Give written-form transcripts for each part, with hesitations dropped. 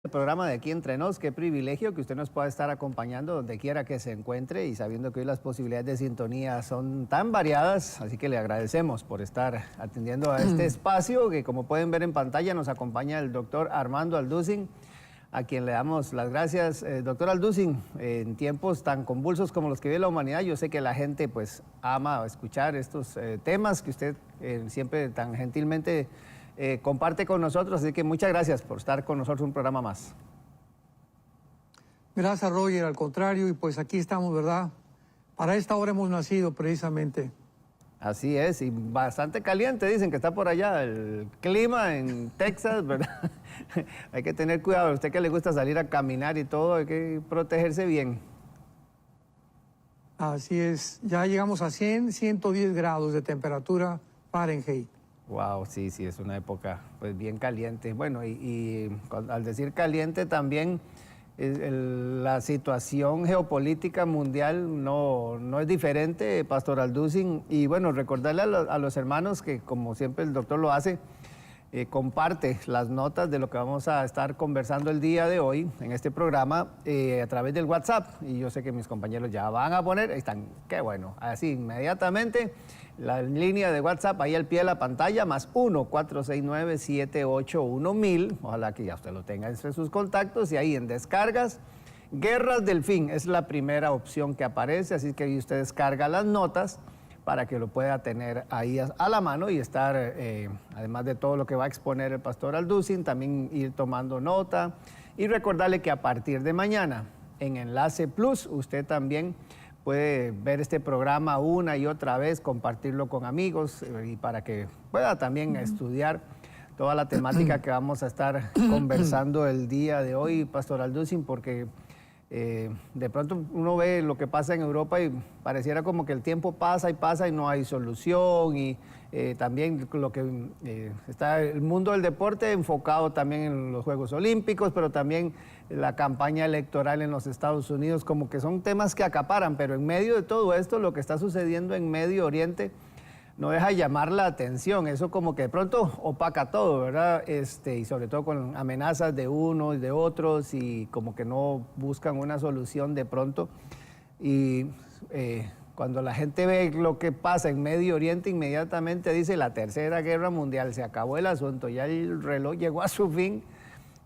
El programa de Aquí Entre Nos, qué privilegio que usted nos pueda estar acompañando donde quiera que se encuentre y sabiendo que hoy las posibilidades de sintonía son tan variadas, así que le agradecemos por estar atendiendo a este espacio que, como pueden ver en pantalla, nos acompaña el doctor Armando Alducin, a quien le damos las gracias. Doctor Alducin, en tiempos tan convulsos como los que vive la humanidad, yo sé que la gente pues ama escuchar estos temas que usted siempre tan gentilmente comparte con nosotros, así que muchas gracias por estar con nosotros un programa más. Gracias, Roger, al contrario, y pues aquí estamos, ¿verdad? Para esta hora hemos nacido precisamente. Así es, y bastante caliente, dicen que está por allá el clima en Texas, ¿verdad? Hay que tener cuidado, a usted que le gusta salir a caminar y todo, hay que protegerse bien. Así es, ya llegamos a 110 grados de temperatura Fahrenheit. Wow, sí, es una época pues bien caliente. Bueno, al decir caliente también la situación geopolítica mundial no es diferente, Pastor Alducin. Y bueno, recordarle a los hermanos que, como siempre el doctor lo hace, comparte las notas de lo que vamos a estar conversando el día de hoy en este programa a través del WhatsApp. Y yo sé que mis compañeros ya van a poner, ahí están, qué bueno, así inmediatamente. La línea de WhatsApp ahí al pie de la pantalla, más 1-469-781-1000. Ojalá que ya usted lo tenga entre sus contactos y ahí en descargas. Guerras del Fin es la primera opción que aparece, así que ahí usted descarga las notas para que lo pueda tener ahí a la mano y estar, además de todo lo que va a exponer el pastor Alducin, también ir tomando nota y recordarle que a partir de mañana en Enlace Plus usted también puede ver este programa una y otra vez, compartirlo con amigos y para que pueda también estudiar toda la temática que vamos a estar conversando el día de hoy, Pastor Alducin, porque de pronto uno ve lo que pasa en Europa y pareciera como que el tiempo pasa y no hay solución, y también lo que está el mundo del deporte enfocado también en los Juegos Olímpicos, pero también la campaña electoral en los Estados Unidos, como que son temas que acaparan, pero en medio de todo esto lo que está sucediendo en Medio Oriente no deja de llamar la atención. Eso como que de pronto opaca todo, ¿verdad? Y sobre todo con amenazas de unos y de otros, y como que no buscan una solución de pronto. Y cuando la gente ve lo que pasa en Medio Oriente, inmediatamente dice: la Tercera Guerra Mundial, se acabó el asunto, ya el reloj llegó a su fin.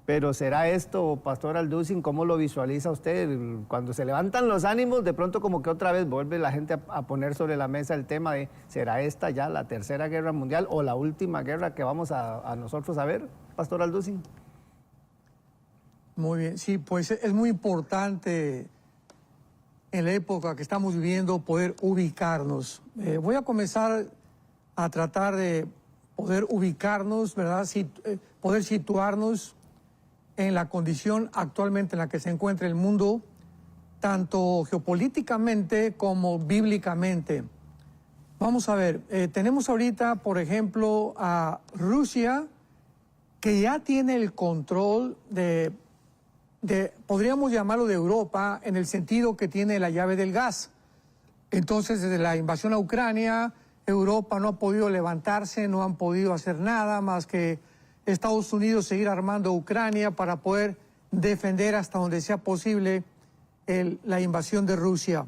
Pero ¿será esto, Pastor Alducin? ¿Cómo lo visualiza usted? Cuando se levantan los ánimos, de pronto como que otra vez vuelve la gente a poner sobre la mesa el tema de ¿será esta ya la Tercera Guerra Mundial o la última guerra que vamos a nosotros a ver, Pastor Alducin? Muy bien, sí, pues es muy importante en la época que estamos viviendo poder ubicarnos. Voy a comenzar a tratar de poder ubicarnos, ¿verdad? Poder situarnos en la condición actualmente en la que se encuentra el mundo, tanto geopolíticamente como bíblicamente. Vamos a ver, tenemos ahorita, por ejemplo, a Rusia, que ya tiene el control podríamos llamarlo de Europa, en el sentido que tiene la llave del gas. Entonces, desde la invasión a Ucrania, Europa no ha podido levantarse, no han podido hacer nada más que Estados Unidos seguir armando Ucrania para poder defender hasta donde sea posible la invasión de Rusia.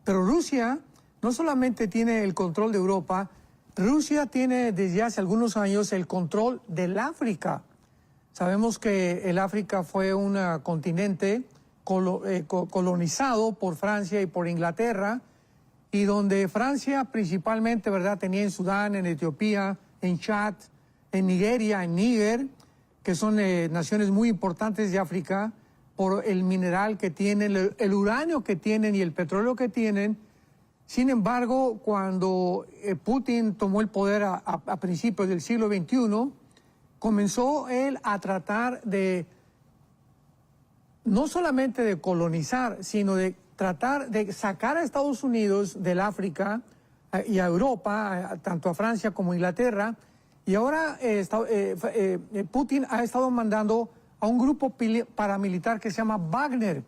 Pero Rusia no solamente tiene el control de Europa, Rusia tiene desde hace algunos años el control del África. Sabemos que el África fue un continente colonizado por Francia y por Inglaterra, y donde Francia principalmente, ¿verdad?, tenía en Sudán, en Etiopía, en Chad, en Nigeria, en Níger, que son naciones muy importantes de África, por el mineral que tienen, el uranio que tienen y el petróleo que tienen. Sin embargo, cuando Putin tomó el poder a principios del siglo XXI, comenzó él a tratar de, no solamente de colonizar, sino de tratar de sacar a Estados Unidos del África y a Europa, tanto a Francia como a Inglaterra. Y ahora Putin ha estado mandando a un grupo paramilitar que se llama Wagner,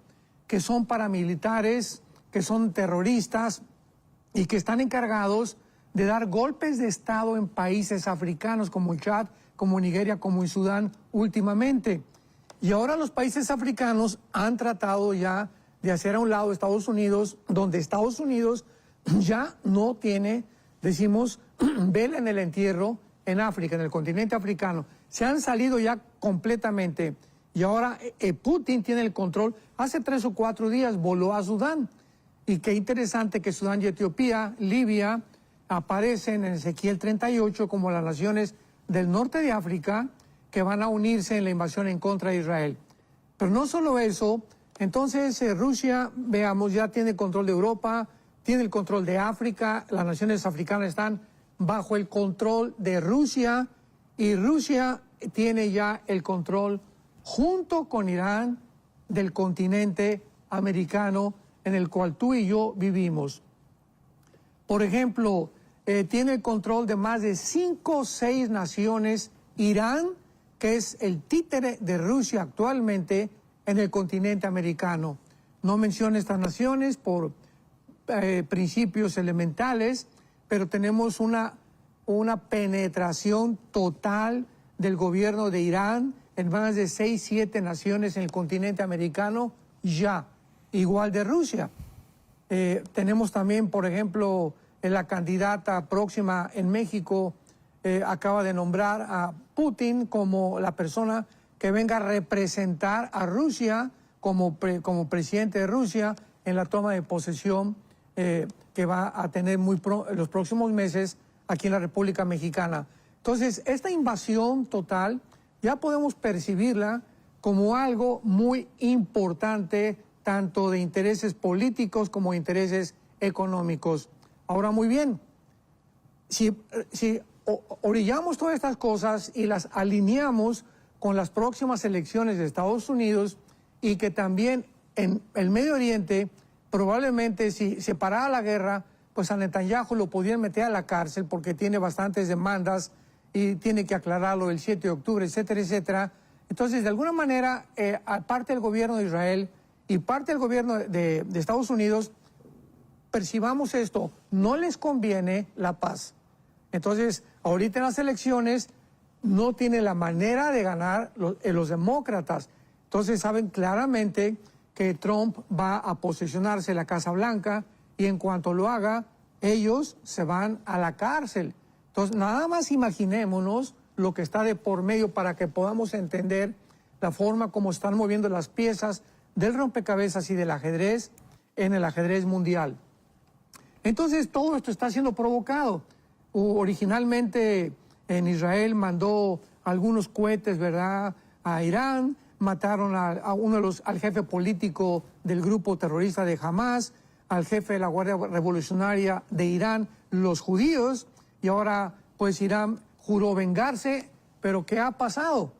que son paramilitares, que son terroristas y que están encargados de dar golpes de Estado en países africanos como el Chad, como Nigeria, como en Sudán últimamente. Y ahora los países africanos han tratado ya de hacer a un lado Estados Unidos, donde Estados Unidos ya no tiene, decimos, vela en el entierro en África, en el continente africano. Se han salido ya completamente. Y ahora Putin tiene el control. Hace 3 o 4 días voló a Sudán. Y qué interesante que Sudán y Etiopía, Libia, aparecen en Ezequiel 38 como las naciones del norte de África que van a unirse en la invasión en contra de Israel. Pero no solo eso, entonces Rusia, veamos, ya tiene control de Europa, tiene el control de África, las naciones africanas están bajo el control de Rusia y Rusia tiene ya el control junto con Irán del continente americano en el cual tú y yo vivimos. Por ejemplo, tiene el control de más de 5 o 6 naciones, Irán, que es el títere de Rusia actualmente en el continente americano. No menciono estas naciones por principios elementales, pero tenemos una penetración total del gobierno de Irán en más de 6, 7 naciones en el continente americano ya, igual de Rusia. Tenemos también, por ejemplo, la candidata próxima en México acaba de nombrar a Putin como la persona que venga a representar a Rusia como presidente de Rusia en la toma de posesión que va a tener en los próximos meses aquí en la República Mexicana. Entonces, esta invasión total ya podemos percibirla como algo muy importante, tanto de intereses políticos como de intereses económicos. Ahora, muy bien, si orillamos todas estas cosas y las alineamos con las próximas elecciones de Estados Unidos y que también en el Medio Oriente, probablemente si se parara la guerra, pues a Netanyahu lo podían meter a la cárcel porque tiene bastantes demandas y tiene que aclararlo el 7 de octubre, etcétera, etcétera. Entonces, de alguna manera, parte del gobierno de Israel y parte del gobierno de Estados Unidos, percibamos esto, no les conviene la paz. Entonces, ahorita en las elecciones no tiene la manera de ganar los demócratas. Entonces, saben claramente que Trump va a posesionarse en la Casa Blanca y en cuanto lo haga, ellos se van a la cárcel. Entonces, nada más imaginémonos lo que está de por medio para que podamos entender la forma como están moviendo las piezas del rompecabezas y del ajedrez en el ajedrez mundial. Entonces, todo esto está siendo provocado. Originalmente en Israel mandó algunos cohetes, ¿verdad?, a Irán, mataron al jefe político del grupo terrorista de Hamas, al jefe de la Guardia Revolucionaria de Irán, los judíos, y ahora pues Irán juró vengarse, pero ¿qué ha pasado?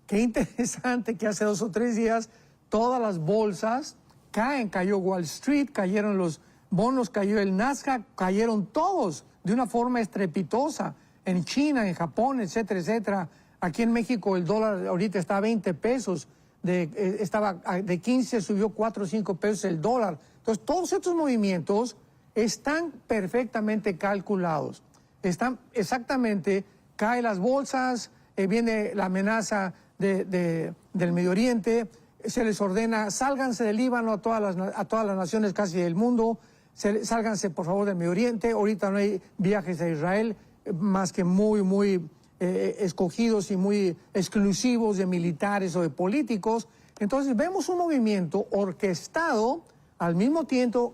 Qué interesante que hace 2 o 3 días todas las bolsas caen, cayó Wall Street, cayeron los bonos, cayó el Nasdaq, cayeron todos de una forma estrepitosa, en China, en Japón, etcétera, etcétera. Aquí en México el dólar ahorita está a 20 pesos, estaba de 15, subió 4 o 5 pesos el dólar. Entonces, todos estos movimientos están perfectamente calculados. Están exactamente, caen las bolsas, viene la amenaza del Medio Oriente, se les ordena, sálganse del Líbano a todas las naciones casi del mundo, sálganse por favor del Medio Oriente, ahorita no hay viajes a Israel, más que muy escogidos y muy exclusivos de militares o de políticos. Entonces vemos un movimiento orquestado al mismo tiempo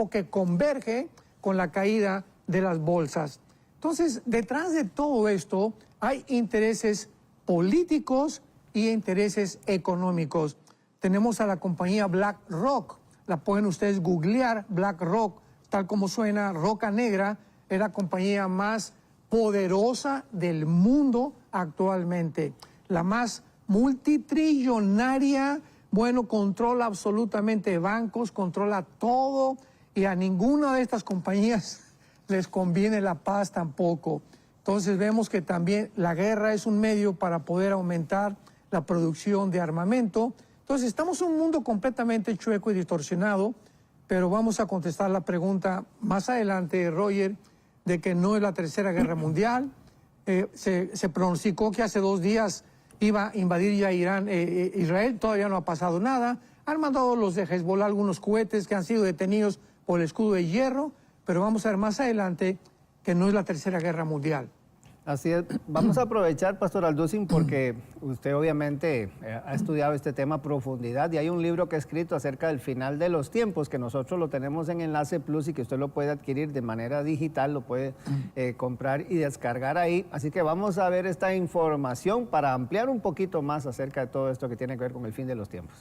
que converge con la caída de las bolsas. Entonces, detrás de todo esto hay intereses políticos y intereses económicos. Tenemos a la compañía BlackRock, la pueden ustedes googlear, BlackRock, tal como suena, roca negra, es la compañía más poderosa del mundo actualmente, la más multitrillonaria, bueno, controla absolutamente bancos, controla todo y a ninguna de estas compañías les conviene la paz tampoco. Entonces vemos que también la guerra es un medio para poder aumentar la producción de armamento. Entonces estamos en un mundo completamente chueco y distorsionado, pero vamos a contestar la pregunta más adelante, Roger, de que no es la Tercera Guerra Mundial. Se pronosticó que hace 2 días iba a invadir ya Israel, todavía no ha pasado nada. Han mandado los de Hezbollah algunos cohetes que han sido detenidos por el escudo de hierro, pero vamos a ver más adelante que no es la Tercera Guerra Mundial. Así es. Vamos a aprovechar, Pastor Alducin, porque usted obviamente ha estudiado este tema a profundidad y hay un libro que ha escrito acerca del final de los tiempos, que nosotros lo tenemos en Enlace Plus y que usted lo puede adquirir de manera digital, lo puede comprar y descargar ahí. Así que vamos a ver esta información para ampliar un poquito más acerca de todo esto que tiene que ver con el fin de los tiempos.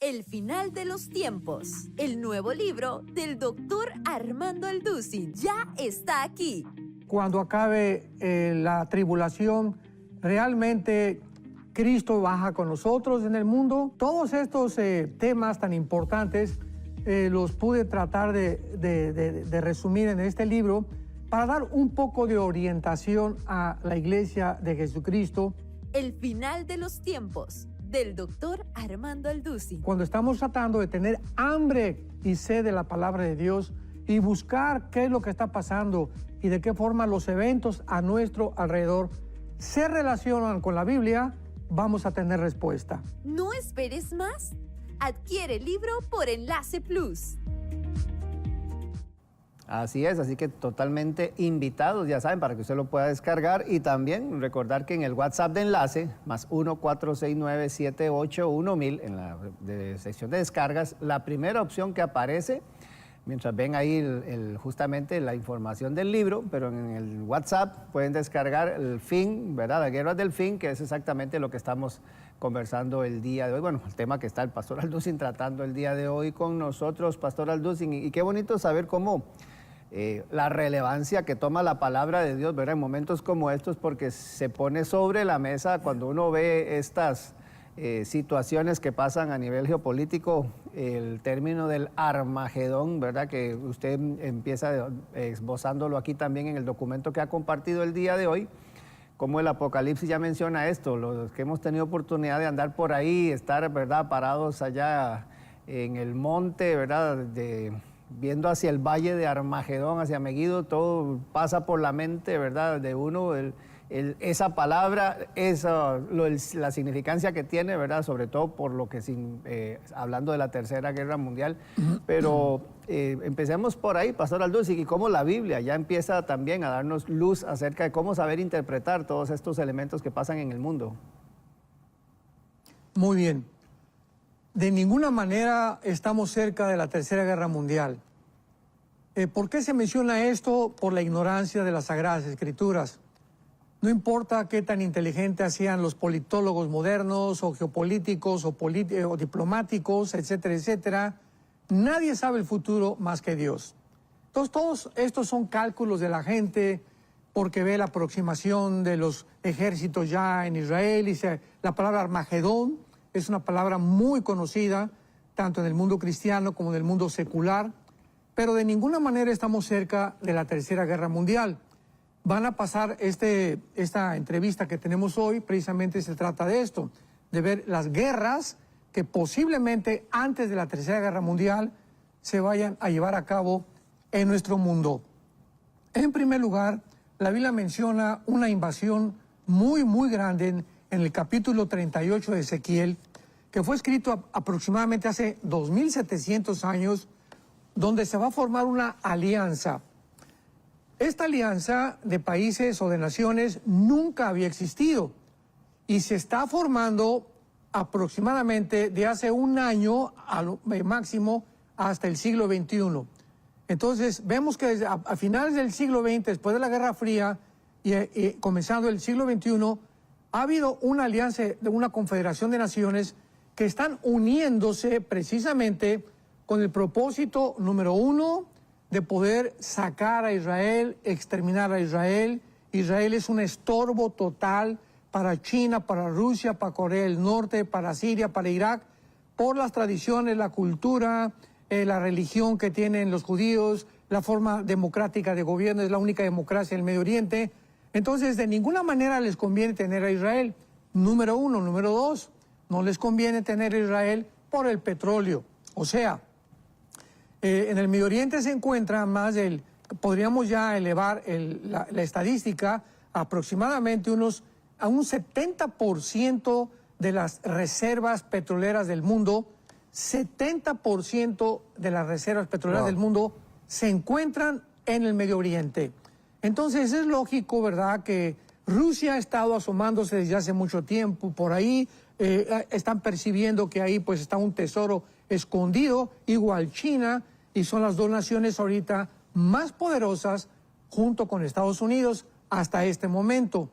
El final de los tiempos. El nuevo libro del doctor Armando Alducin ya está aquí. Cuando acabe la tribulación, realmente Cristo baja con nosotros en el mundo. Todos estos temas tan importantes los pude tratar de resumir en este libro para dar un poco de orientación a la Iglesia de Jesucristo. El final de los tiempos, del doctor Armando Alducin. Cuando estamos tratando de tener hambre y sed de la palabra de Dios y buscar qué es lo que está pasando y de qué forma los eventos a nuestro alrededor se relacionan con la Biblia, vamos a tener respuesta. No esperes más. Adquiere el libro por Enlace Plus. Así es, así que totalmente invitados, ya saben, para que usted lo pueda descargar y también recordar que en el WhatsApp de Enlace, más 1-469-78-1000, en la sección de descargas, la primera opción que aparece, mientras ven ahí justamente la información del libro, pero en el WhatsApp pueden descargar el fin, ¿verdad? Las guerras del fin, que es exactamente lo que estamos conversando el día de hoy. Bueno, el tema que está el Pastor Alducin tratando el día de hoy con nosotros, Pastor Alducin, y qué bonito saber cómo la relevancia que toma la palabra de Dios, ¿verdad? En momentos como estos, porque se pone sobre la mesa cuando uno ve estas situaciones que pasan a nivel geopolítico, el término del Armagedón, ¿verdad? Que usted empieza esbozándolo aquí también en el documento que ha compartido el día de hoy, como el Apocalipsis ya menciona esto, los que hemos tenido oportunidad de andar por ahí, estar, ¿verdad?, parados allá en el monte, ¿verdad?, viendo hacia el valle de Armagedón, hacia Megiddo, todo pasa por la mente, ¿verdad?, de uno, esa palabra, la significancia que tiene, ¿verdad?, sobre todo por lo que, hablando de la Tercera Guerra Mundial, pero empecemos por ahí, Pastor Alducin, y cómo la Biblia ya empieza también a darnos luz acerca de cómo saber interpretar todos estos elementos que pasan en el mundo. Muy bien. De ninguna manera estamos cerca de la Tercera Guerra Mundial. ¿Por qué se menciona esto? Por la ignorancia de las Sagradas Escrituras. No importa qué tan inteligentes sean los politólogos modernos o geopolíticos o diplomáticos, etcétera, etcétera, nadie sabe el futuro más que Dios. Entonces, todos estos son cálculos de la gente porque ve la aproximación de los ejércitos ya en Israel y la palabra Armagedón es una palabra muy conocida, tanto en el mundo cristiano como en el mundo secular, pero de ninguna manera estamos cerca de la Tercera Guerra Mundial. Van a pasar esta entrevista que tenemos hoy, precisamente se trata de esto, de ver las guerras que posiblemente antes de la Tercera Guerra Mundial se vayan a llevar a cabo en nuestro mundo. En primer lugar, la Biblia menciona una invasión muy, muy grande en el capítulo 38 de Ezequiel, que fue escrito aproximadamente hace 2700 años, donde se va a formar una alianza. Esta alianza de países o de naciones nunca había existido y se está formando aproximadamente de hace un año al máximo hasta el siglo XXI. Entonces vemos que a finales del siglo XX, después de la Guerra Fría y comenzando el siglo XXI, ha habido una alianza, una confederación de naciones que están uniéndose precisamente con el propósito número uno de poder sacar a Israel, exterminar a Israel. Israel es un estorbo total para China, para Rusia, para Corea del Norte, para Siria, para Irak, por las tradiciones, la cultura, la religión que tienen los judíos, la forma democrática de gobierno, es la única democracia en el Medio Oriente. Entonces, de ninguna manera les conviene tener a Israel. Número uno. Número dos, no les conviene tener a Israel por el petróleo. O sea, en el Medio Oriente se encuentra más podríamos ya elevar la estadística a aproximadamente unos a un 70% de las reservas petroleras del mundo, 70% de las reservas petroleras del mundo se encuentran en el Medio Oriente. Entonces es lógico, ¿verdad?, que Rusia ha estado asomándose desde hace mucho tiempo por ahí, están percibiendo que ahí pues está un tesoro escondido, igual China, y son las dos naciones ahorita más poderosas junto con Estados Unidos hasta este momento.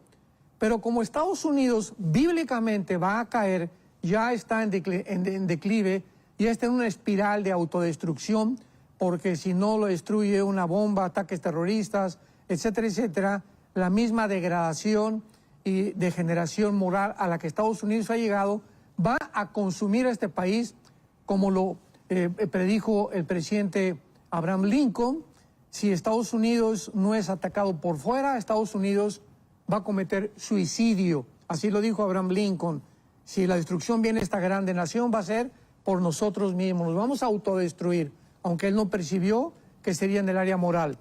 Pero como Estados Unidos bíblicamente va a caer, ya está en declive, ya está en una espiral de autodestrucción, porque si no lo destruye una bomba, ataques terroristas, etcétera, etcétera, la misma degradación y degeneración moral a la que Estados Unidos ha llegado va a consumir a este país, como lo predijo el presidente Abraham Lincoln. Si Estados Unidos no es atacado por fuera, Estados Unidos va a cometer suicidio. Así lo dijo Abraham Lincoln. Si la destrucción viene a esta grande nación, va a ser por nosotros mismos. Nos vamos a autodestruir, aunque él no percibió que sería en el área moral.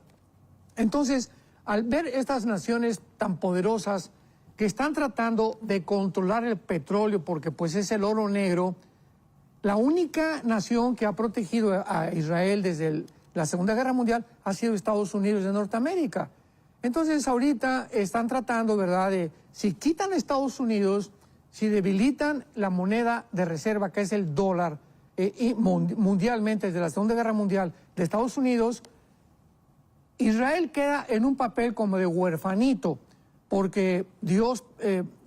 Entonces, al ver estas naciones tan poderosas que están tratando de controlar el petróleo, porque pues es el oro negro, la única nación que ha protegido a Israel desde la Segunda Guerra Mundial ha sido Estados Unidos de Norteamérica. Entonces ahorita están tratando, ¿verdad?, de si quitan a Estados Unidos, si debilitan la moneda de reserva, que es el dólar, y mundialmente desde la Segunda Guerra Mundial de Estados Unidos, Israel queda en un papel como de huerfanito, porque Dios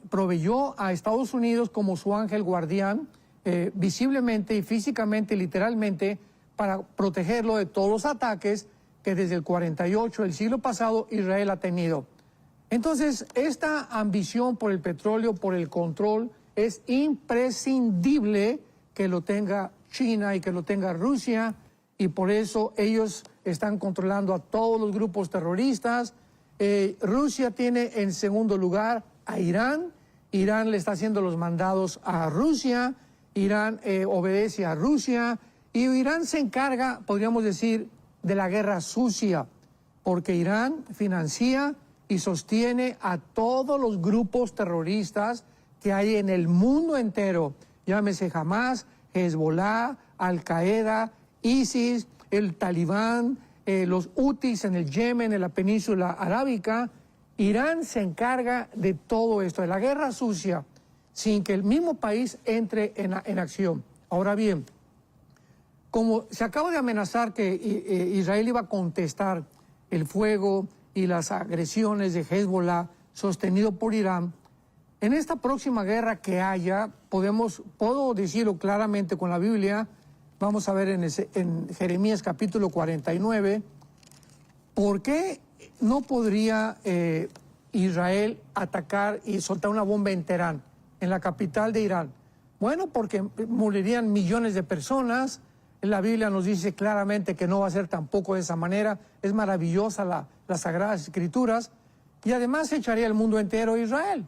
proveyó a Estados Unidos como su ángel guardián, visiblemente y físicamente, literalmente, para protegerlo de todos los ataques que desde el 48, el siglo pasado, Israel ha tenido. Entonces, esta ambición por el petróleo, por el control, es imprescindible que lo tenga China y que lo tenga Rusia, y por eso ellos están controlando a todos los grupos terroristas. Rusia tiene en segundo lugar a Irán. Irán le está haciendo los mandados a Rusia, Irán obedece a Rusia, y Irán se encarga, podríamos decir, de la guerra sucia, porque Irán financia y sostiene a todos los grupos terroristas que hay en el mundo entero, llámese Hamas, Hezbollah, Al-Qaeda, ISIS, el Talibán, los Hutis en el Yemen, en la península arábica. Irán se encarga de todo esto, de la guerra sucia, sin que el mismo país entre en acción. Ahora bien, como se acaba de amenazar que Israel iba a contestar el fuego y las agresiones de Hezbollah sostenido por Irán, en esta próxima guerra que haya, puedo decirlo claramente con la Biblia, vamos a ver en Jeremías capítulo 49, ¿por qué no podría Israel atacar y soltar una bomba en Teherán, en la capital de Irán? Bueno, porque morirían millones de personas. La Biblia nos dice claramente que no va a ser tampoco de esa manera. Es maravillosa las Sagradas Escrituras. Y además echaría el mundo entero a Israel.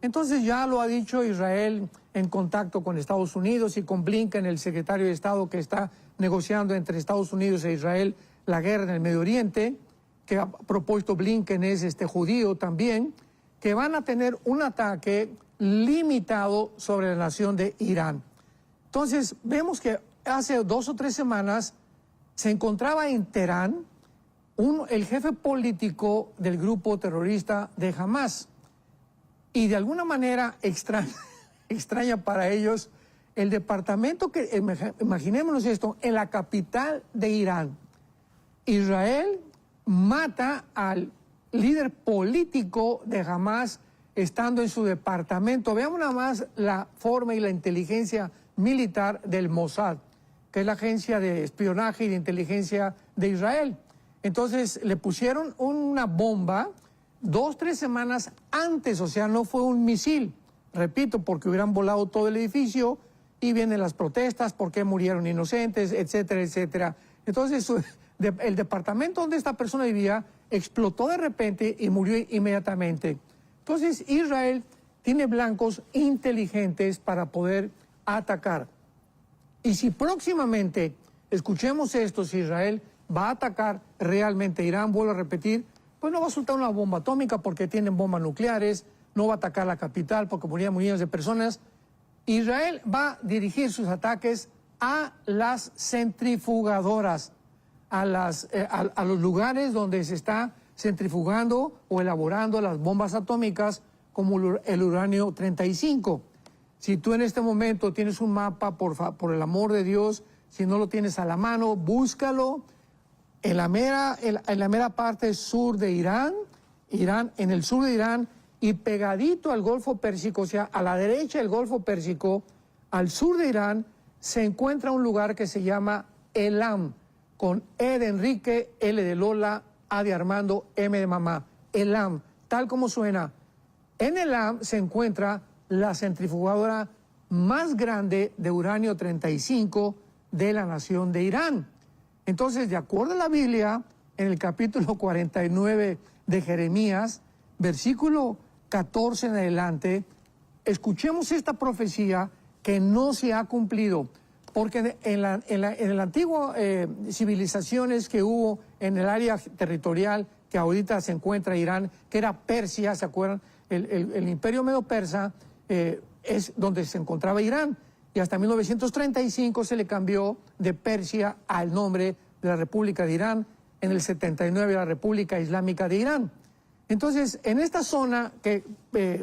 Entonces ya lo ha dicho Israel en contacto con Estados Unidos y con Blinken, el secretario de Estado que está negociando entre Estados Unidos e Israel la guerra en el Medio Oriente, que ha propuesto Blinken es judío también, que van a tener un ataque limitado sobre la nación de Irán. Entonces vemos que hace 2 o 3 semanas se encontraba en Teherán el jefe político del grupo terrorista de Hamas. Y de alguna manera extraña para ellos, el departamento imaginémonos esto, en la capital de Irán, Israel mata al líder político de Hamas estando en su departamento. Veamos nada más la forma y la inteligencia militar del Mossad, que es la agencia de espionaje y de inteligencia de Israel. Entonces le pusieron una bomba 2 o 3 semanas antes, o sea, no fue un misil, repito, porque hubieran volado todo el edificio y vienen las protestas, por qué murieron inocentes, etcétera, etcétera. Entonces el departamento donde esta persona vivía explotó de repente y murió inmediatamente. Entonces Israel tiene blancos inteligentes para poder atacar. Y si próximamente, escuchemos esto, si Israel va a atacar realmente Irán, vuelvo a repetir, pues no va a soltar una bomba atómica porque tienen bombas nucleares, no va a atacar la capital porque morían millones de personas. Israel va a dirigir sus ataques a las centrifugadoras, a los lugares donde se está centrifugando o elaborando las bombas atómicas como el uranio 35. Si tú en este momento tienes un mapa, por el amor de Dios, si no lo tienes a la mano, búscalo. En la mera parte sur de Irán, en el sur de Irán, y pegadito al Golfo Pérsico, o sea, a la derecha del Golfo Pérsico, al sur de Irán, se encuentra un lugar que se llama Elam, con E de Enrique, L de Lola, A de Armando, M de mamá. Elam, tal como suena. En Elam se encuentra la centrifugadora más grande de uranio 35 de la nación de Irán. Entonces, de acuerdo a la Biblia, en el capítulo 49 de Jeremías, versículo 14 en adelante, escuchemos esta profecía que no se ha cumplido, porque en las antiguas civilizaciones que hubo en el área territorial que ahorita se encuentra Irán, que era Persia, ¿se acuerdan? El imperio medo-persa es donde se encontraba Irán, y hasta 1935 se le cambió de Persia al nombre de la República de Irán, en el 79 la República Islámica de Irán. Entonces, en esta zona que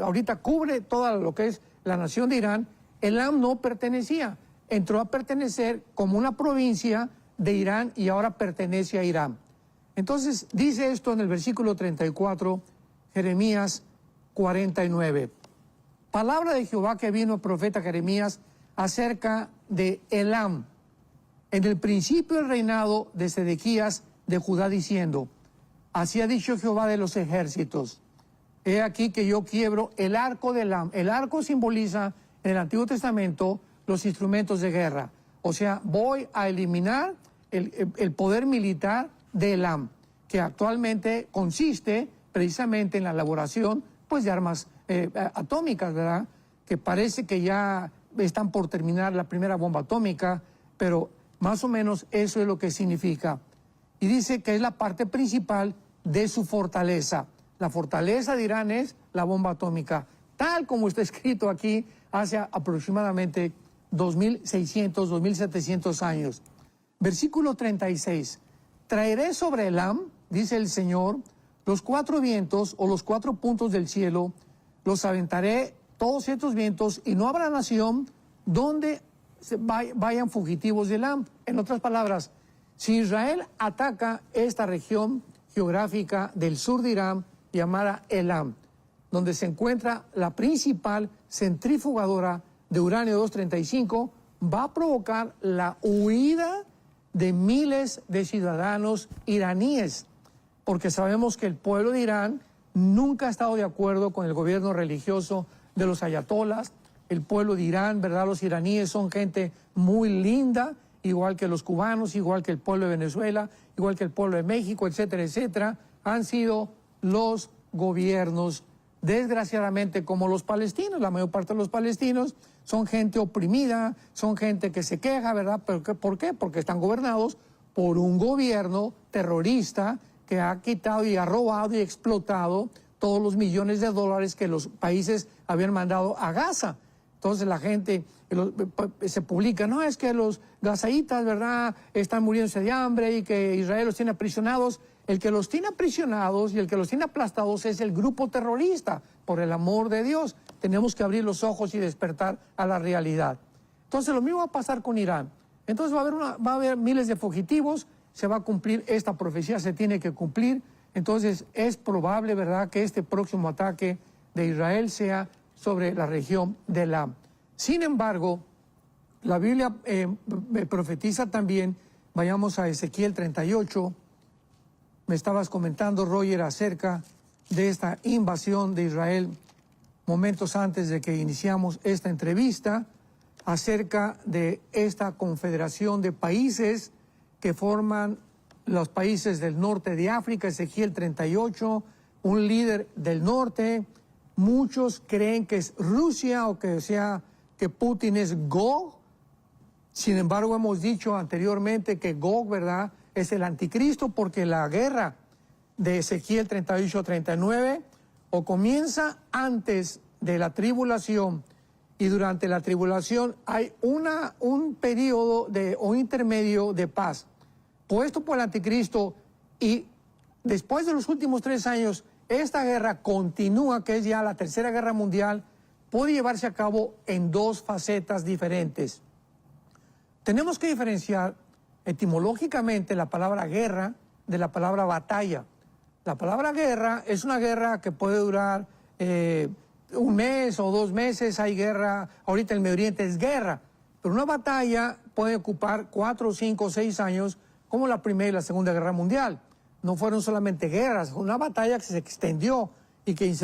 ahorita cubre todo lo que es la nación de Irán, Elam no pertenecía, entró a pertenecer como una provincia de Irán y ahora pertenece a Irán. Entonces, dice esto en el versículo 34, Jeremías 49. Palabra de Jehová que vino el profeta Jeremías acerca de Elam, en el principio del reinado de Sedequías de Judá, diciendo: así ha dicho Jehová de los ejércitos, he aquí que yo quiebro el arco de Elam. El arco simboliza en el Antiguo Testamento los instrumentos de guerra. O sea, voy a eliminar el poder militar de Elam, que actualmente consiste precisamente en la elaboración pues, de armas atómicas, ¿verdad? Que parece que ya están por terminar la primera bomba atómica, pero más o menos eso es lo que significa. Y dice que es la parte principal de su fortaleza. La fortaleza de Irán es la bomba atómica, tal como está escrito aquí hace aproximadamente 2.600, 2.700 años. Versículo 36. Traeré sobre Elam, dice el Señor, los 4 vientos o los 4 puntos del cielo, los aventaré todos estos vientos y no habrá nación donde vayan fugitivos de Elam. En otras palabras, si Israel ataca esta región geográfica del sur de Irán llamada Elam, donde se encuentra la principal centrifugadora de uranio 235, va a provocar la huida de miles de ciudadanos iraníes, porque sabemos que el pueblo de Irán nunca ha estado de acuerdo con el gobierno religioso de los ayatolas. El pueblo de Irán, ¿verdad? Los iraníes son gente muy linda, igual que los cubanos, igual que el pueblo de Venezuela, igual que el pueblo de México, etcétera, etcétera. Han sido los gobiernos, desgraciadamente, como los palestinos. La mayor parte de los palestinos son gente oprimida, son gente que se queja, ¿verdad? ¿Pero por qué? Porque están gobernados por un gobierno terrorista que ha quitado y ha robado y explotado todos los millones de dólares que los países habían mandado a Gaza. Entonces la gente se publica, no, es que los gazaitas, ¿verdad?, están muriéndose de hambre y que Israel los tiene aprisionados. El que los tiene aprisionados y el que los tiene aplastados es el grupo terrorista. Por el amor de Dios, tenemos que abrir los ojos y despertar a la realidad. Entonces lo mismo va a pasar con Irán. Entonces va a haber miles de fugitivos, se va a cumplir esta profecía, se tiene que cumplir. Entonces es probable, ¿verdad?, que este próximo ataque de Israel sea sobre la región de Elam. Sin embargo, la Biblia profetiza también, vayamos a Ezequiel 38, me estabas comentando, Roger, acerca de esta invasión de Israel momentos antes de que iniciamos esta entrevista, acerca de esta confederación de países que forman los países del norte de África, Ezequiel 38, un líder del norte. Muchos creen que es Rusia o que Putin es Gog. Sin embargo, hemos dicho anteriormente que Gog, ¿verdad?, es el anticristo, porque la guerra de Ezequiel 38-39 o comienza antes de la tribulación y durante la tribulación hay un periodo o intermedio de paz puesto por el anticristo, y después de los últimos 3 años esta guerra continúa, que es ya la tercera guerra mundial, puede llevarse a cabo en 2 facetas diferentes. Tenemos que diferenciar etimológicamente la palabra guerra de la palabra batalla. La palabra guerra es una guerra que puede durar 1 mes o 2 meses. Hay guerra, ahorita en el Medio Oriente es guerra, pero una batalla puede ocupar 4, 5, 6 años, como la Primera y la Segunda Guerra Mundial. No fueron solamente guerras, fue una batalla que se extendió y que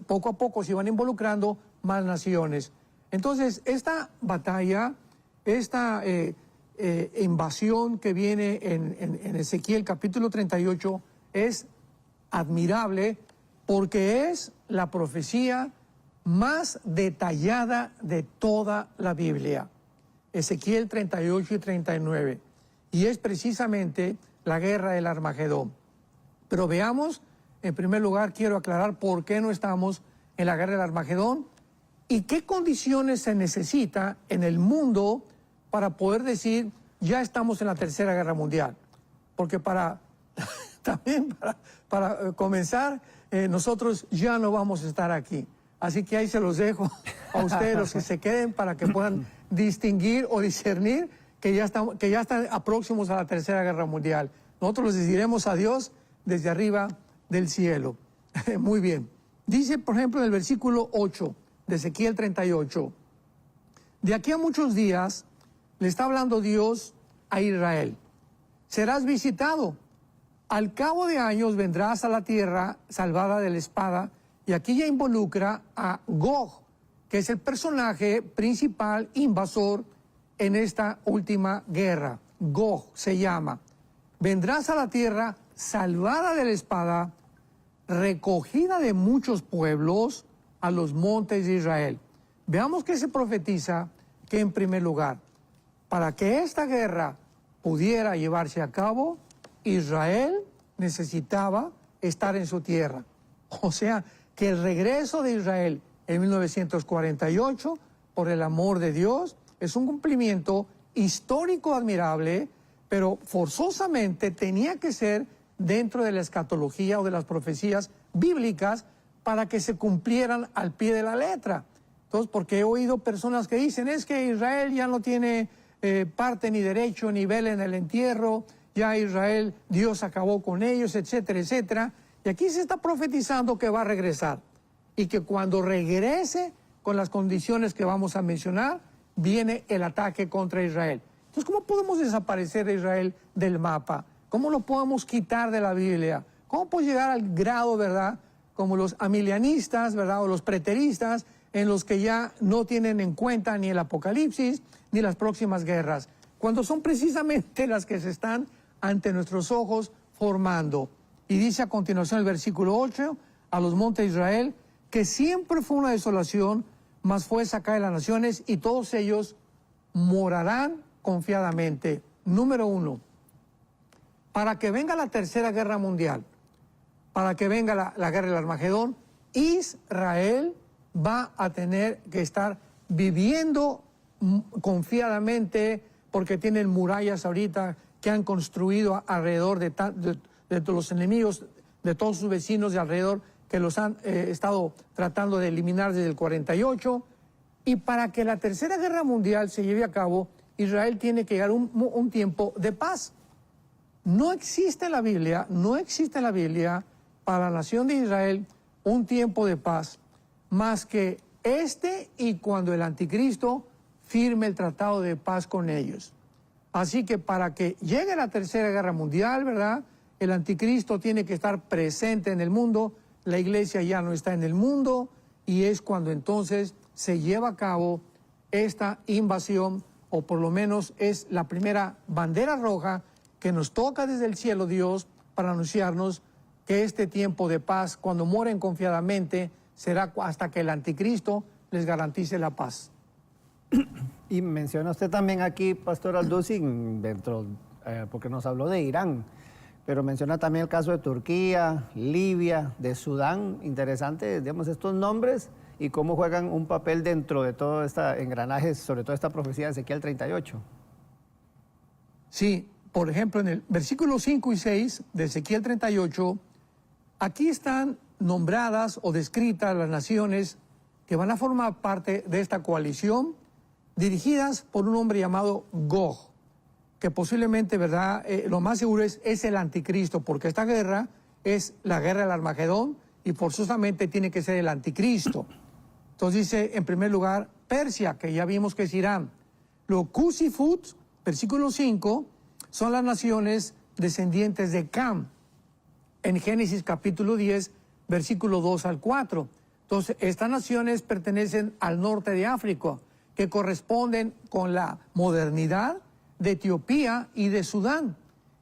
poco a poco se iban involucrando más naciones. Entonces, esta batalla, esta invasión que viene en Ezequiel capítulo 38 es admirable porque es la profecía más detallada de toda la Biblia. Ezequiel 38 y 39. Y es precisamente la guerra del Armagedón. Pero veamos, en primer lugar, quiero aclarar por qué no estamos en la guerra del Armagedón y qué condiciones se necesita en el mundo para poder decir, ya estamos en la tercera guerra mundial. Porque también para comenzar, nosotros ya no vamos a estar aquí. Así que ahí se los dejo a ustedes, los que se queden, para que puedan distinguir o discernir que ya están próximos a la tercera guerra mundial. Nosotros les diremos adiós desde arriba del cielo. Muy bien. Dice, por ejemplo, en el versículo 8 de Ezequiel 38, de aquí a muchos días le está hablando Dios a Israel. Serás visitado. Al cabo de años vendrás a la tierra salvada de la espada, y aquí ya involucra a Gog, que es el personaje principal invasor en esta última guerra. Gog se llama. Vendrás a la tierra salvada de la espada, recogida de muchos pueblos, a los montes de Israel. Veamos qué se profetiza, que en primer lugar, para que esta guerra pudiera llevarse a cabo, Israel necesitaba estar en su tierra. O sea, que el regreso de Israel en 1948, por el amor de Dios, es un cumplimiento histórico admirable, pero forzosamente tenía que ser dentro de la escatología o de las profecías bíblicas para que se cumplieran al pie de la letra. Entonces, porque he oído personas que dicen, es que Israel ya no tiene parte ni derecho ni vela en el entierro, ya Israel, Dios acabó con ellos, etcétera, etcétera. Y aquí se está profetizando que va a regresar y que cuando regrese con las condiciones que vamos a mencionar, viene el ataque contra Israel. Entonces, ¿cómo podemos desaparecer a Israel del mapa? ¿Cómo lo podemos quitar de la Biblia? ¿Cómo podemos llegar al grado, verdad, como los amilianistas, verdad, o los preteristas, en los que ya no tienen en cuenta ni el Apocalipsis ni las próximas guerras, cuando son precisamente las que se están ante nuestros ojos formando? Y dice a continuación el versículo 8, a los montes de Israel, que siempre fue una desolación, mas fue sacada de las naciones, y todos ellos morarán confiadamente. Número 1, para que venga la tercera guerra mundial, para que venga la guerra del Armagedón, Israel va a tener que estar viviendo confiadamente, porque tienen murallas ahorita que han construido alrededor de los enemigos, de todos sus vecinos de alrededor, que los han estado tratando de eliminar desde el 48. Y para que la tercera guerra mundial se lleve a cabo, Israel tiene que llegar un tiempo de paz. No existe en la Biblia para la nación de Israel un tiempo de paz, más que y cuando el anticristo firme el tratado de paz con ellos. Así que para que llegue la tercera guerra mundial, ¿verdad?, el anticristo tiene que estar presente en el mundo, la iglesia ya no está en el mundo, y es cuando entonces se lleva a cabo esta invasión, o por lo menos es la primera bandera roja que nos toca desde el cielo Dios para anunciarnos que este tiempo de paz, cuando mueren confiadamente, será hasta que el anticristo les garantice la paz. Y menciona usted también aquí, Pastor Alducin, porque nos habló de Irán. Pero menciona también el caso de Turquía, Libia, de Sudán. Interesante, digamos, estos nombres y cómo juegan un papel dentro de todo este engranaje, sobre todo esta profecía de Ezequiel 38. Sí, por ejemplo, en el versículo 5 y 6 de Ezequiel 38, aquí están nombradas o descritas las naciones que van a formar parte de esta coalición, dirigidas por un hombre llamado Gog, que posiblemente, ¿verdad?, lo más seguro es el anticristo, porque esta guerra es la guerra del Armagedón y forzosamente tiene que ser el anticristo. Entonces dice, en primer lugar, Persia, que ya vimos que es Irán. Los Cusifut, versículo 5, son las naciones descendientes de Cam, en Génesis capítulo 10, versículo 2 al 4. Entonces, estas naciones pertenecen al norte de África, que corresponden con la modernidad de Etiopía y de Sudán.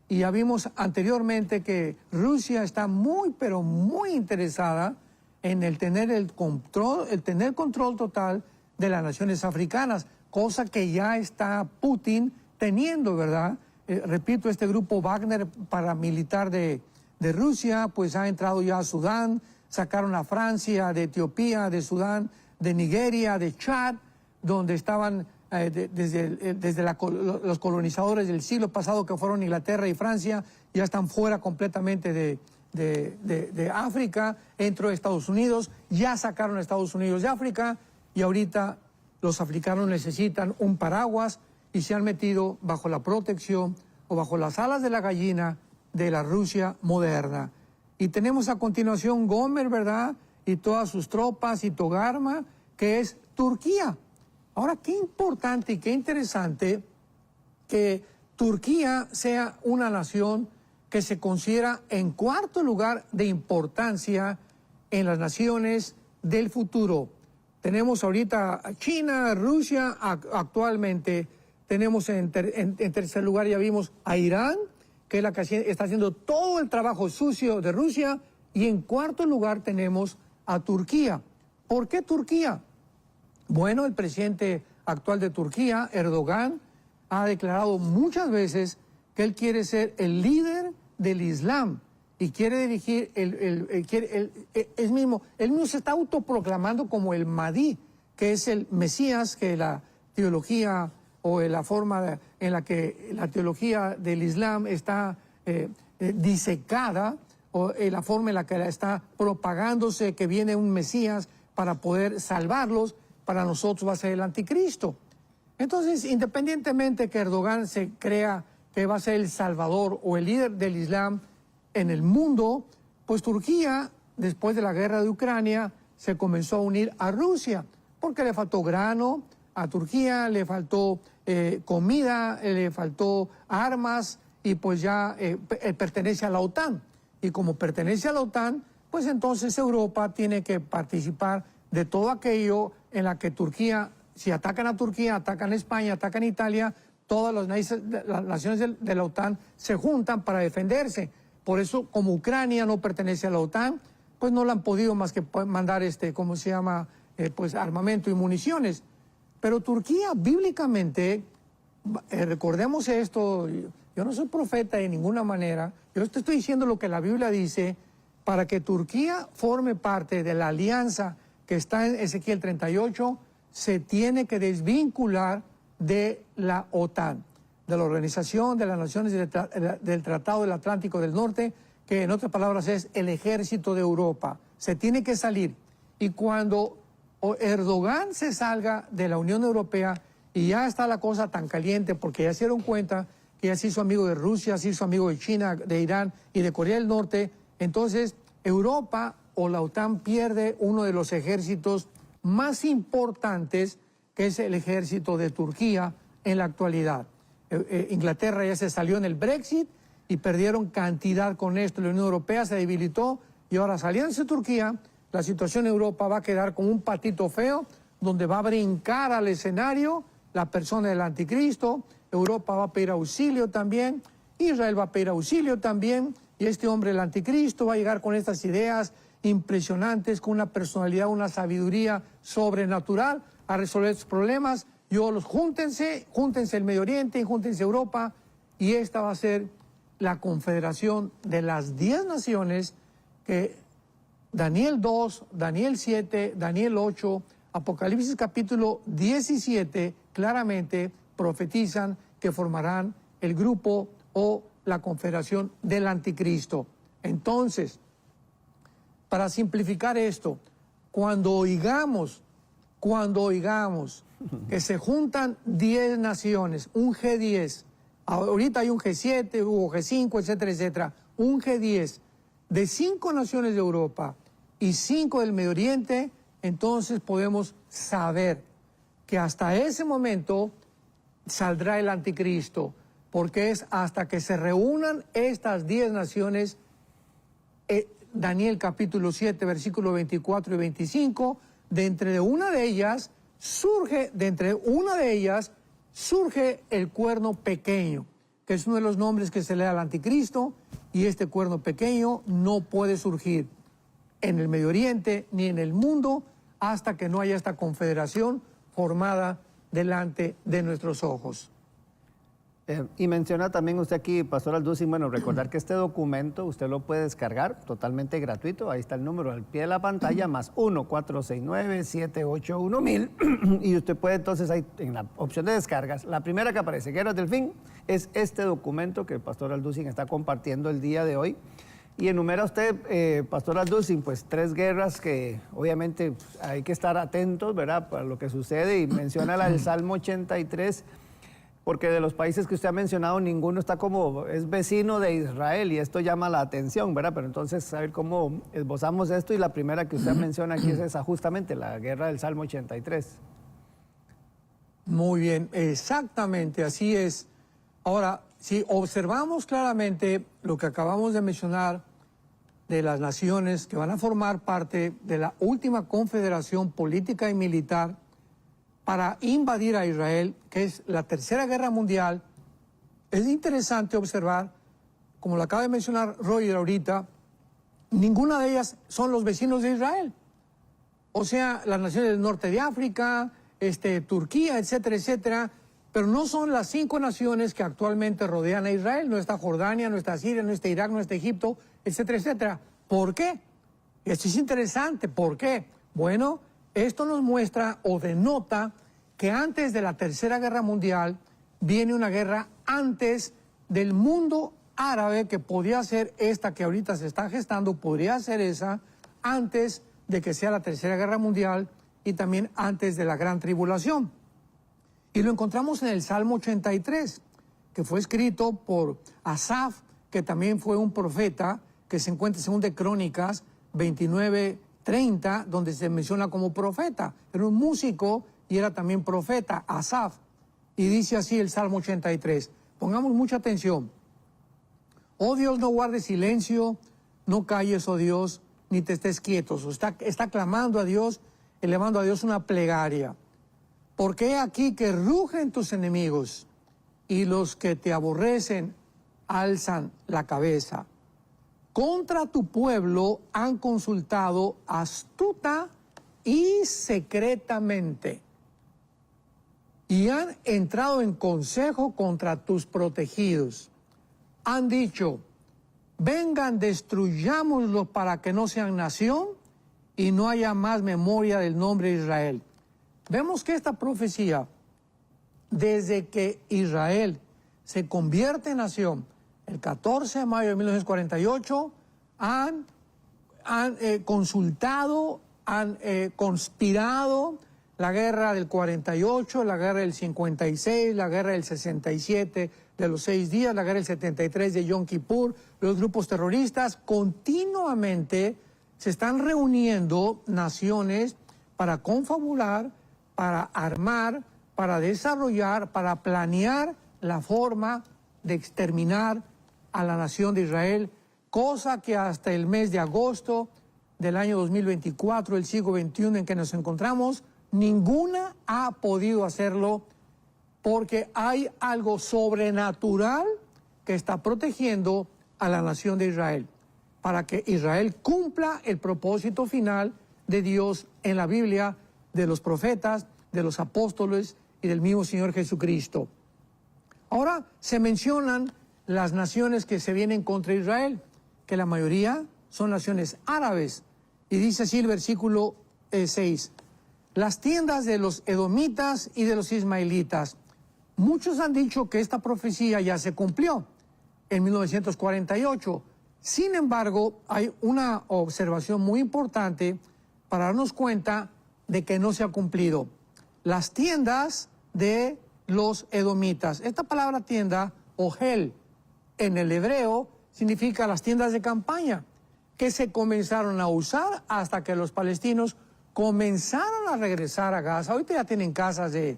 Y ya vimos anteriormente que Rusia está muy, pero muy interesada en el tener control total de las naciones africanas, cosa que ya está Putin teniendo, ¿verdad? Repito, este grupo Wagner paramilitar de Rusia, pues ha entrado ya a Sudán, sacaron a Francia, de Etiopía, de Sudán, de Nigeria, de Chad, donde estaban desde los colonizadores del siglo pasado, que fueron Inglaterra y Francia, ya están fuera completamente de África, entró a Estados Unidos, ya sacaron a Estados Unidos de África, y ahorita los africanos necesitan un paraguas y se han metido bajo la protección o bajo las alas de la gallina de la Rusia moderna. Y tenemos a continuación Gomer, ¿verdad?, y todas sus tropas, y Togarma, que es Turquía. Ahora, qué importante y qué interesante que Turquía sea una nación que se considera en cuarto lugar de importancia en las naciones del futuro. Tenemos ahorita a China, Rusia, actualmente tenemos en tercer lugar, ya vimos a Irán, que es la que está haciendo todo el trabajo sucio de Rusia, y en cuarto lugar tenemos a Turquía. ¿Por qué Turquía? Bueno, el presidente actual de Turquía, Erdogan, ha declarado muchas veces que él quiere ser el líder del Islam y quiere dirigir, él mismo se está autoproclamando como el Mahdi, que es el Mesías, que la teología o la forma en la que la teología del Islam está disecada, o la forma en la que está propagándose que viene un Mesías para poder salvarlos. Para nosotros va a ser el anticristo. Entonces, independientemente que Erdogan se crea que va a ser el salvador o el líder del Islam en el mundo, pues Turquía, después de la guerra de Ucrania, se comenzó a unir a Rusia, porque le faltó grano a Turquía, le faltó comida, le faltó armas, y pues ya pertenece a la OTAN. Y como pertenece a la OTAN, pues entonces Europa tiene que participar de todo aquello en la que Turquía, si atacan a Turquía, atacan a España, atacan a Italia, todas las naciones de la OTAN se juntan para defenderse. Por eso, como Ucrania no pertenece a la OTAN, pues no le han podido más que mandar pues armamento y municiones. Pero Turquía, bíblicamente, recordemos esto, yo no soy profeta de ninguna manera, yo te estoy diciendo lo que la Biblia dice, para que Turquía forme parte de la alianza que está en Ezequiel 38, se tiene que desvincular de la OTAN, de la Organización de las Naciones del Tratado del Atlántico del Norte, que en otras palabras es el ejército de Europa. Se tiene que salir. Y cuando Erdogan se salga de la Unión Europea, y ya está la cosa tan caliente porque ya se dieron cuenta que ya se hizo amigo de Rusia, se hizo amigo de China, de Irán y de Corea del Norte, entonces Europa o la OTAN pierde uno de los ejércitos más importantes, que es el ejército de Turquía en la actualidad. Inglaterra ya se salió en el Brexit y perdieron cantidad con esto. La Unión Europea se debilitó y ahora, saliéndose Turquía, la situación en Europa va a quedar como un patito feo, donde va a brincar al escenario la persona del anticristo. Europa va a pedir auxilio también, Israel va a pedir auxilio también, y este hombre, el anticristo, va a llegar con estas ideas impresionantes, con una personalidad, una sabiduría sobrenatural a resolver sus problemas. Júntense el Medio Oriente y júntense Europa, y esta va a ser la confederación de las 10 naciones que Daniel 2, Daniel 7, Daniel 8, Apocalipsis capítulo 17 claramente profetizan que formarán el grupo o la confederación del anticristo. Entonces, para simplificar esto, cuando oigamos que se juntan 10 naciones, un G10, ahorita hay un G7, hubo G5, etcétera, etcétera, un G10 de 5 naciones de Europa y 5 del Medio Oriente, entonces podemos saber que hasta ese momento saldrá el anticristo, porque es hasta que se reúnan estas 10 naciones, Daniel capítulo 7, versículo 24 y 25, de entre una de ellas surge el cuerno pequeño, que es uno de los nombres que se le da al anticristo, y este cuerno pequeño no puede surgir en el Medio Oriente ni en el mundo hasta que no haya esta confederación formada delante de nuestros ojos. Y menciona también usted aquí, Pastor Alducin, bueno, recordar que este documento usted lo puede descargar totalmente gratuito. Ahí está el número al pie de la pantalla, más 1-469-781-1000. Y usted puede entonces ahí en la opción de descargas, la primera que aparece, Guerras del Fin, es este documento que el Pastor Alducin está compartiendo el día de hoy. Y enumera usted, Pastor Alducin, pues 3 guerras que obviamente hay que estar atentos, ¿verdad?, para lo que sucede. Y menciona la del Salmo 83, porque de los países que usted ha mencionado, ninguno está como, es vecino de Israel, y esto llama la atención, ¿verdad? Pero entonces, saber cómo esbozamos esto, y la primera que usted menciona aquí es esa, justamente, la guerra del Salmo 83. Muy bien, exactamente, así es. Ahora, si observamos claramente lo que acabamos de mencionar de las naciones que van a formar parte de la última confederación política y militar para invadir a Israel, que es la Tercera Guerra Mundial, es interesante observar, como lo acaba de mencionar Roger ahorita, ninguna de ellas son los vecinos de Israel. O sea, las naciones del norte de África, Turquía, etcétera, etcétera, pero no son las 5 naciones que actualmente rodean a Israel. No está Jordania, no está Siria, no está Irak, no está Egipto, etcétera, etcétera. ¿Por qué? Esto es interesante. ¿Por qué? Bueno, esto nos muestra o denota que antes de la Tercera Guerra Mundial viene una guerra antes del mundo árabe, que podría ser esta que ahorita se está gestando, podría ser esa, antes de que sea la Tercera Guerra Mundial y también antes de la Gran Tribulación. Y lo encontramos en el Salmo 83, que fue escrito por Asaf, que también fue un profeta, que se encuentra según de Crónicas 29:30, donde se menciona como profeta. Era un músico y era también profeta, Asaf. Y dice así el Salmo 83. Pongamos mucha atención. Oh Dios, no guardes silencio, no calles, oh Dios, ni te estés quietos. Está clamando a Dios, elevando a Dios una plegaria. Porque he aquí que rugen tus enemigos, y los que te aborrecen alzan la cabeza. Contra tu pueblo han consultado astuta y secretamente, y han entrado en consejo contra tus protegidos. Han dicho, vengan, destruyámoslos para que no sean nación y no haya más memoria del nombre de Israel. Vemos que esta profecía, desde que Israel se convierte en nación, el 14 de mayo de 1948, han consultado, han conspirado la guerra del 48, la guerra del 56, la guerra del 67 de los 6 días, la guerra del 73 de Yom Kippur. Los grupos terroristas continuamente se están reuniendo naciones para confabular, para armar, para desarrollar, para planear la forma de exterminar a la nación de Israel, cosa que hasta el mes de agosto del año 2024, el siglo XXI en que nos encontramos, ninguna ha podido hacerlo, porque hay algo sobrenatural que está protegiendo a la nación de Israel, para que Israel cumpla el propósito final de Dios en la Biblia, de los profetas, de los apóstoles y del mismo Señor Jesucristo. Ahora se mencionan las naciones que se vienen contra Israel, que la mayoría son naciones árabes. Y dice así el versículo 6, las tiendas de los edomitas y de los ismaelitas. Muchos han dicho que esta profecía ya se cumplió en 1948. Sin embargo, hay una observación muy importante para darnos cuenta de que no se ha cumplido. Las tiendas de los edomitas. Esta palabra tienda, ohel, en el hebreo significa las tiendas de campaña, que se comenzaron a usar hasta que los palestinos comenzaron a regresar a Gaza. Ahorita ya tienen casas de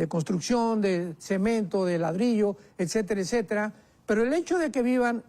construcción, de cemento, de ladrillo, etcétera, etcétera. Pero el hecho de que vivan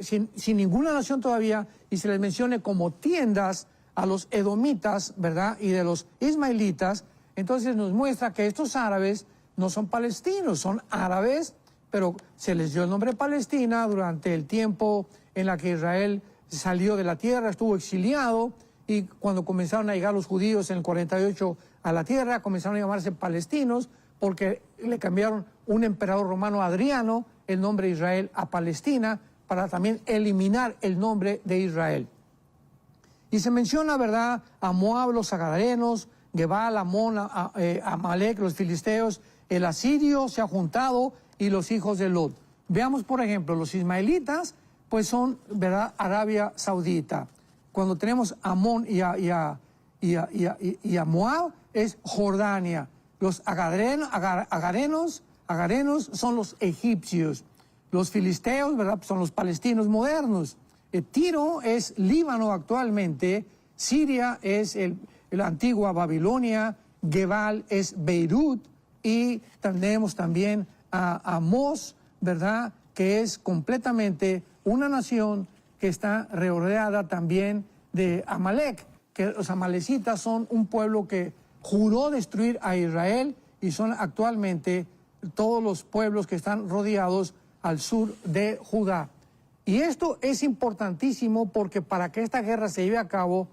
sin ninguna nación todavía y se les mencione como tiendas a los edomitas, ¿verdad? Y de los ismaelitas, entonces nos muestra que estos árabes no son palestinos, son árabes, pero se les dio el nombre Palestina durante el tiempo en la que Israel salió de la tierra, estuvo exiliado, y cuando comenzaron a llegar los judíos en el 48 a la tierra, comenzaron a llamarse palestinos, porque le cambiaron un emperador romano, Adriano, el nombre de Israel a Palestina, para también eliminar el nombre de Israel. Y se menciona, ¿verdad?, a Moab, los agarenos, Gebal, Amón, Amalek, los filisteos, el asirio se ha juntado y los hijos de Lot. Veamos, por ejemplo, los ismaelitas, pues son, ¿verdad?, Arabia Saudita. Cuando tenemos a Amón y a Moab, es Jordania. Los agarenos son los egipcios. Los filisteos, ¿verdad?, son los palestinos modernos. Tiro es Líbano actualmente. Siria es la antigua Babilonia. Gebal es Beirut. Y tenemos también a Amos, ¿verdad?, que es completamente una nación que está rodeada también de Amalek, que los amalecitas son un pueblo que juró destruir a Israel y son actualmente todos los pueblos que están rodeados al sur de Judá. Y esto es importantísimo porque para que esta guerra se lleve a cabo,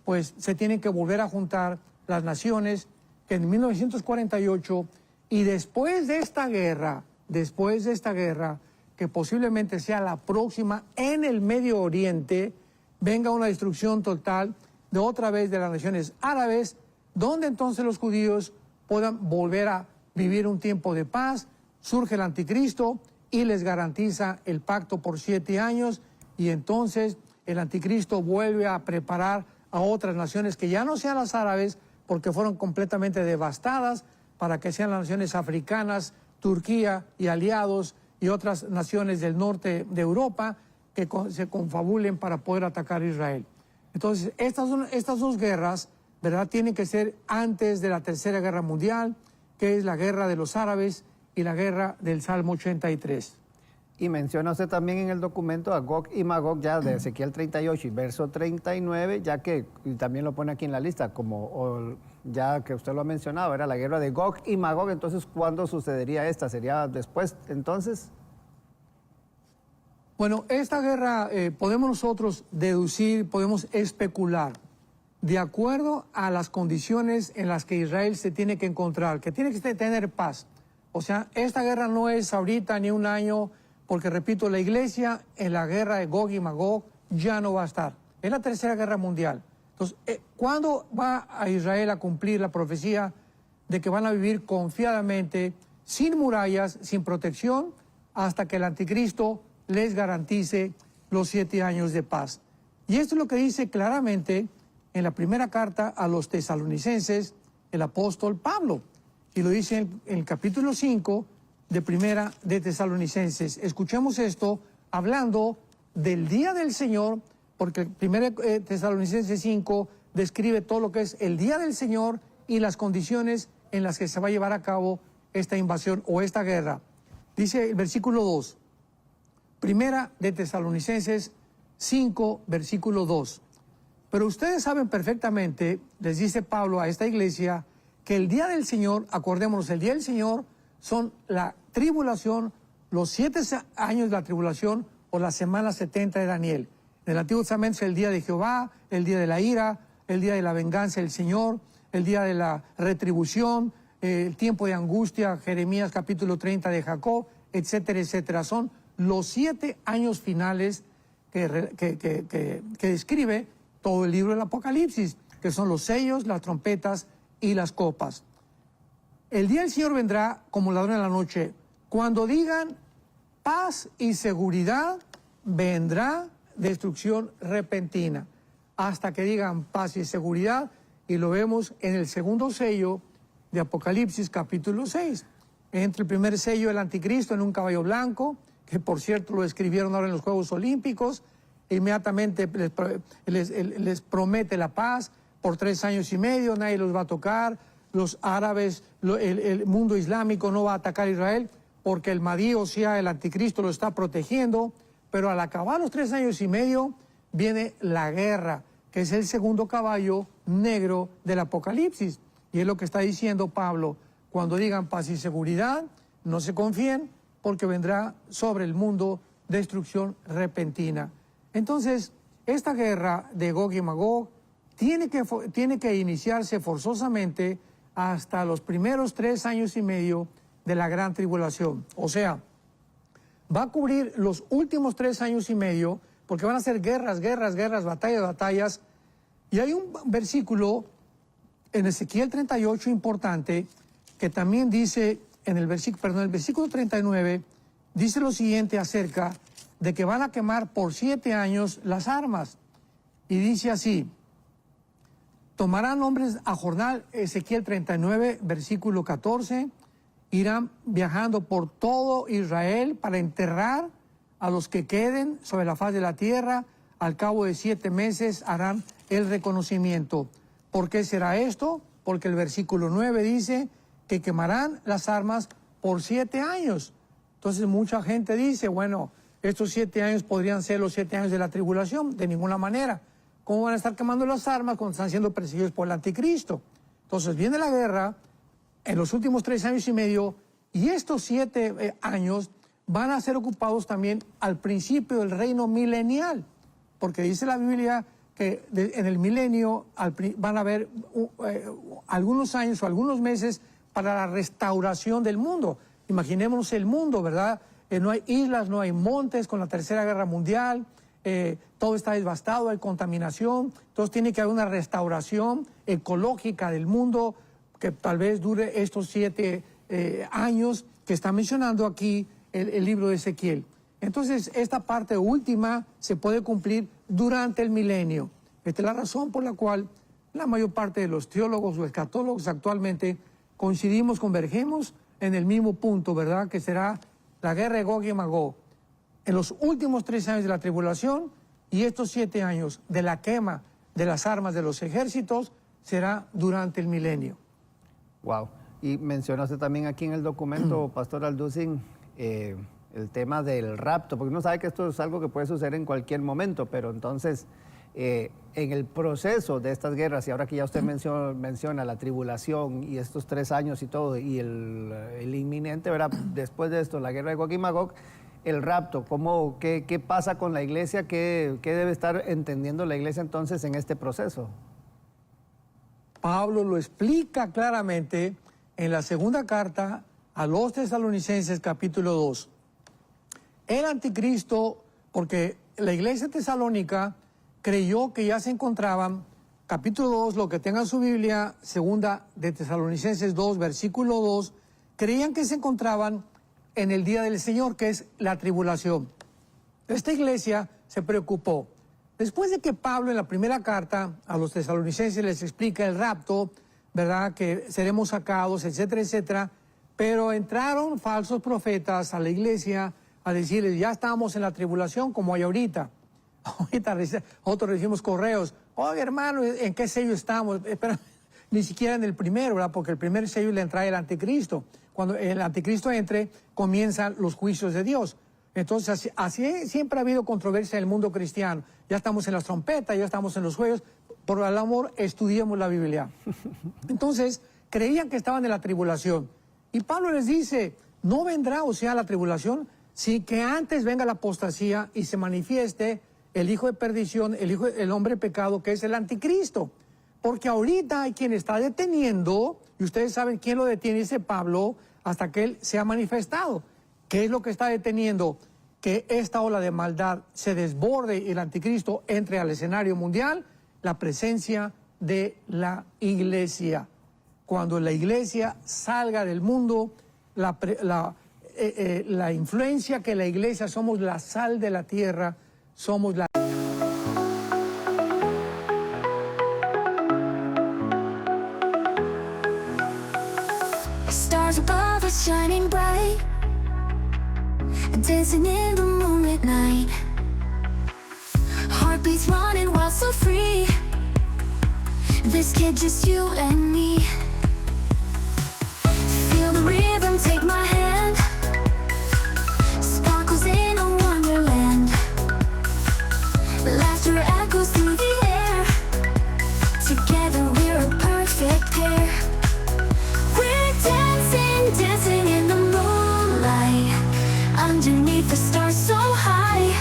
pues se tienen que volver a juntar las naciones que en 1948, y después de esta guerra, que posiblemente sea la próxima en el Medio Oriente, venga una destrucción total de otra vez de las naciones árabes, donde entonces los judíos puedan volver a vivir un tiempo de paz, surge el anticristo y les garantiza el pacto por 7 años, y entonces el anticristo vuelve a preparar a otras naciones que ya no sean las árabes, porque fueron completamente devastadas, para que sean las naciones africanas, Turquía y aliados, y otras naciones del norte de Europa que se confabulen para poder atacar a Israel. Entonces, estas dos guerras, ¿verdad?, tienen que ser antes de la Tercera Guerra Mundial, que es la guerra de los árabes y la guerra del Salmo 83. Y menciona usted también en el documento a Gog y Magog, ya de Ezequiel 38 y verso 39, ya que y también lo pone aquí en la lista, ya que usted lo ha mencionado, era la guerra de Gog y Magog. Entonces, ¿cuándo sucedería esta? ¿Sería después, entonces? Bueno, esta guerra podemos nosotros deducir, podemos especular, de acuerdo a las condiciones en las que Israel se tiene que encontrar, que tiene que tener paz. O sea, esta guerra no es ahorita ni un año, porque, repito, la iglesia en la guerra de Gog y Magog ya no va a estar. Es la Tercera Guerra Mundial. Entonces, ¿cuándo va a Israel a cumplir la profecía de que van a vivir confiadamente, sin murallas, sin protección, hasta que el anticristo les garantice los 7 años de paz? Y esto es lo que dice claramente en la primera carta a los tesalonicenses el apóstol Pablo. Y lo dice en el capítulo 5 de Primera de Tesalonicenses. Escuchemos esto, hablando del día del Señor, porque Primera Tesalonicenses 5 describe todo lo que es el día del Señor y las condiciones en las que se va a llevar a cabo esta invasión o esta guerra. Dice el versículo 2, Primera de Tesalonicenses 5, versículo 2. Pero ustedes saben perfectamente, les dice Pablo a esta iglesia, que el día del Señor, acordémonos, el día del Señor son la tribulación, los 7 años de la tribulación o la semana 70 de Daniel. En el Antiguo Testamento es el día de Jehová, el día de la ira, el día de la venganza del Señor, el día de la retribución, el tiempo de angustia, Jeremías capítulo 30 de Jacob, etcétera, etcétera. Son los 7 años finales que describe todo el libro del Apocalipsis, que son los sellos, las trompetas y las copas. El día del Señor vendrá como ladrón en la noche. Cuando digan paz y seguridad, vendrá destrucción repentina. Hasta que digan paz y seguridad, y lo vemos en el segundo sello de Apocalipsis capítulo 6. Entre el primer sello, el anticristo en un caballo blanco, que por cierto lo escribieron ahora en los Juegos Olímpicos, inmediatamente les promete la paz por 3 años y medio, nadie los va a tocar, los árabes, el mundo islámico no va a atacar a Israel, porque el Mahdi, o sea, el anticristo lo está protegiendo, pero al acabar los 3 años y medio viene la guerra, que es el segundo caballo negro del Apocalipsis. Y es lo que está diciendo Pablo: cuando digan paz y seguridad, no se confíen, porque vendrá sobre el mundo destrucción repentina. Entonces, esta guerra de Gog y Magog tiene que iniciarse forzosamente hasta los primeros 3 años y medio de la gran tribulación. O sea, va a cubrir los últimos 3 años y medio, porque van a ser guerras, batallas. Y hay un versículo en Ezequiel 38 importante, que también dice, el versículo 39, dice lo siguiente acerca de que van a quemar por 7 años las armas. Y dice así: tomarán hombres a jornal, Ezequiel 39, versículo 14, irán viajando por todo Israel para enterrar a los que queden sobre la faz de la tierra. Al cabo de 7 meses harán el reconocimiento. ¿Por qué será esto? Porque el versículo 9 dice que quemarán las armas por 7 años. Entonces mucha gente dice, bueno, estos 7 años podrían ser los 7 años de la tribulación. De ninguna manera. ¿Cómo van a estar quemando las armas cuando están siendo perseguidos por el anticristo? Entonces viene la guerra en los últimos 3 años y medio, y estos 7 años van a ser ocupados también al principio del reino milenial, porque dice la Biblia que en el milenio van a haber algunos años o algunos meses para la restauración del mundo. Imaginémonos el mundo, ¿verdad? No hay islas, no hay montes con la Tercera Guerra Mundial, todo está devastado, hay contaminación, entonces tiene que haber una restauración ecológica del mundo que tal vez dure estos 7 años que está mencionando aquí el libro de Ezequiel. Entonces, esta parte última se puede cumplir durante el milenio. Esta es la razón por la cual la mayor parte de los teólogos o escatólogos actualmente convergemos en el mismo punto, ¿verdad? Que será la guerra de Gog y Magog en los últimos 3 años de la tribulación, y estos 7 años de la quema de las armas de los ejércitos será durante el milenio. Wow. Y mencionaste también aquí en el documento, Pastor Alducin, el tema del rapto, porque uno sabe que esto es algo que puede suceder en cualquier momento, pero entonces en el proceso de estas guerras, y ahora que ya usted menciona la tribulación y estos 3 años y todo, y el inminente, ¿verdad? Después de esto, la guerra de Gog y Magog, el rapto, ¿qué pasa con la iglesia? ¿Qué debe estar entendiendo la iglesia entonces en este proceso? Pablo lo explica claramente en la segunda carta a los Tesalonicenses, capítulo 2. El anticristo, porque la iglesia tesalónica creyó que ya se encontraban, capítulo 2, lo que tenga su Biblia, segunda de Tesalonicenses 2, versículo 2, creían que se encontraban en el día del Señor, que es la tribulación. Esta iglesia se preocupó. Después de que Pablo en la primera carta a los tesalonicenses les explica el rapto, ¿verdad?, que seremos sacados, etcétera, etcétera, pero entraron falsos profetas a la iglesia a decirles, ya estamos en la tribulación como hay ahorita. Ahorita nosotros recibimos correos, oye hermano, ¿en qué sello estamos? Pero ni siquiera en el primero, ¿verdad?, porque el primer sello le entra el anticristo. Cuando el anticristo entre, comienzan los juicios de Dios. Entonces, así siempre ha habido controversia en el mundo cristiano. Ya estamos en las trompetas, ya estamos en los juegos. Por el amor, estudiemos la Biblia. Entonces, creían que estaban en la tribulación. Y Pablo les dice, no vendrá, o sea, la tribulación, sin que antes venga la apostasía y se manifieste el hijo de perdición, el hombre de pecado, que es el anticristo. Porque ahorita hay quien está deteniendo, y ustedes saben quién lo detiene, dice Pablo, hasta que él se ha manifestado. ¿Qué es lo que está deteniendo que esta ola de maldad se desborde y el anticristo entre al escenario mundial? La presencia de la iglesia. Cuando la iglesia salga del mundo, la influencia que la iglesia, somos la sal de la tierra, somos la... Stars above us shining bright, dancing in the moonlit night. Heartbeats running wild, so free. This kid, just you and me. Feel the rhythm, take my hand. Sparkles in a wonderland. Laughter echoes through the air. Together we're a perfect pair. We're dancing, dancing in the moonlight. Underneath the stars so high.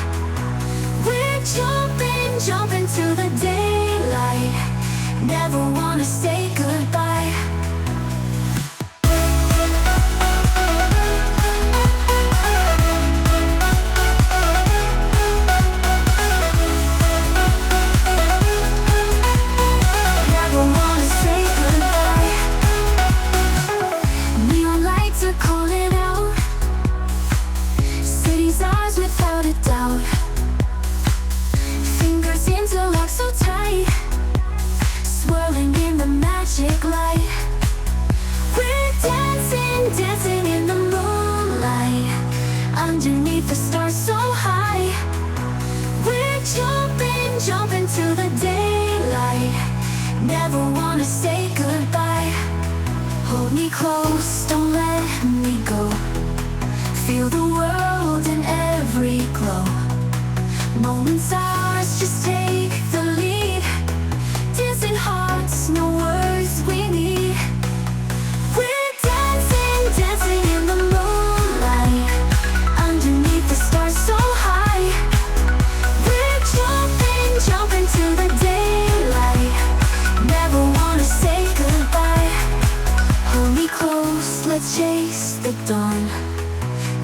We're jumping, jumping to the daylight. Never wanna say goodbye. Never wanna say goodbye. Neon lights are calling out. City's ours without a doubt. Fingers interlocked so tight, swirling in the magic light. We're dancing, dancing in the moonlight. Underneath the stars so high. We're jumping, jumping to the daylight. Never wanna say goodbye. Hold me close, don't let me go. Feel the world in every glow. Moments ours, just take the lead. Dancing hearts, no words we need. We're dancing, dancing in the moonlight. Underneath the stars so high. We're jumping, jumping to the daylight. Never wanna say goodbye. Hold me close, let's chase the dawn.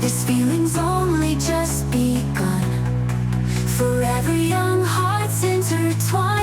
This feeling's only just begun. Forever young hearts intertwined.